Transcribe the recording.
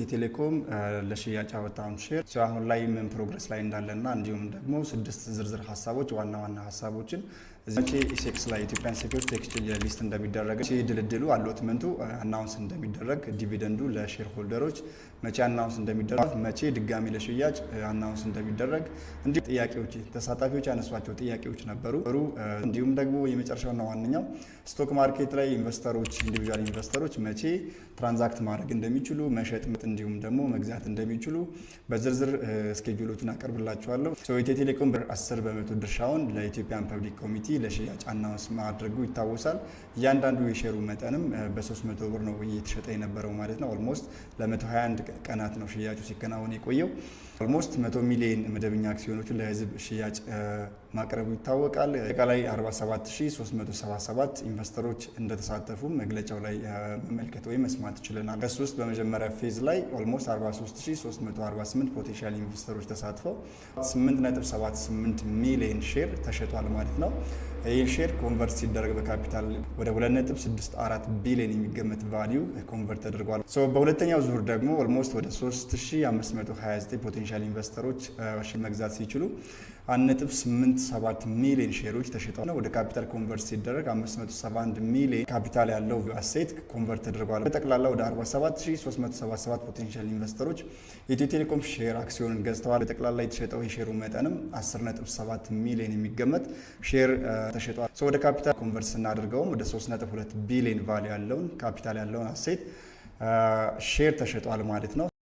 ኢትዮ ቴሌኮም ለሽያጭ አወጣውን ሼር አሁን ላይ ምን ፕሮግረስ ላይ እንዳለና እንዲሁም ደግሞ 6 ዝርዝር ሀሳቦች ዋና ሀሳቦችን እዚህ ኢሴክስ ላይ ኢትዮጵያን ሴኩሪቲ ኤክስቼንጅ ሊስት እንደሚደረግ ድልድሉ አሎትመንቱ አናውንስ እንደሚደረግ ዲቪደንዱ ለሼር ሆልደሮች መቼ አናውንስ እንደሚደረግ መቼ ድጋሚ ለሽያጭ አናውንስ እንደሚደረግ እንዲሁ ጥያቄዎች ተሳታፊዎች ያነሷቸው ጥያቄዎች ነበሩ። እንዲሁም ደግሞ የመጨረሻውና ዋነኛው ስቶክ ማርኬት ላይ ኢንቨስተሮች ኢንዲቪጁዋል ኢንቨስተሮች መቼ ትራንዛክት ማድረግ እንደሚችሉ መሸጥ እንዲሁም ደግሞ መግዛት እንደሚችሉ በዝርዝር ስኬጁሎቹን አቀርብላችኋለሁ። ኢትዮ ቴሌኮም 10% ድርሻውን ለኢትዮጵያን ፐብሊክ ኮሚቲ ለሽያጭ አናውንስ ማድረጉ ይታወሳል። እያንዳንዱ የሼሩ መጠንም በ300 ብር ነው እየተሸጠ የነበረው ማለት ነው። ኦልሞስት ለ121 ቀናት ነው ሽያጩ ሲከናወን የቆየው። ኦልሞስት 100 ሚሊዮን መደበኛ አክሲዮኖችን ለህዝብ ሽያጭ ማቅረቡ ይታወቃል። አጠቃላይ 47377 ኢንቨስተሮች እንደተሳተፉ መግለጫው ላይ መመልከት ወይም መስማት ይችላል። ከሱ ውስጥ በመጀመሪያ ፌዝ ላይ ኦልሞስት 43348 ፖቴንሻል ኢንቨስተሮች ተሳትፈው 8.78 ሚሊዮን ሼር ተሸጧል ማለት ነው። ይህ ሼር ኮንቨርት ሲደረግ በካፒታል ወደ 2.64 ቢሊዮን የሚገመት ቫልዩ ኮንቨርት ተደርጓል። በሁለተኛው ዙር ደግሞ ኦልሞስት ወደ 3529 ፖቴንሻል ኢንቨስተሮች መግዛት ሲችሉ 1.87 ሚሊዮን ሼሮች ተሽጠዋል። ወደ ካፒታል ኮንቨርት ሲደረግ 571 ሚሊዮን ካፒታል ያለው አሴት ኮንቨርት ተደርጓል። በጠቅላላ ወደ 47377 ፖቴንሻል ኢንቨስተሮች የኢትዮ ቴሌኮም ሼር አክሲዮንን ገዝተዋል። በጠቅላላ የተሸጠው የሼሩ መጠንም 10.7 ሚሊዮን የሚገመት ሼር ተሽጧል። ወደ ካፒታል ኮንቨርት ስናደርገውም ወደ 3.2 ቢሊዮን ቫልዩ ያለውን ካፒታል ያለውን አሴት ሼር ተሸጧል ማለት ነው።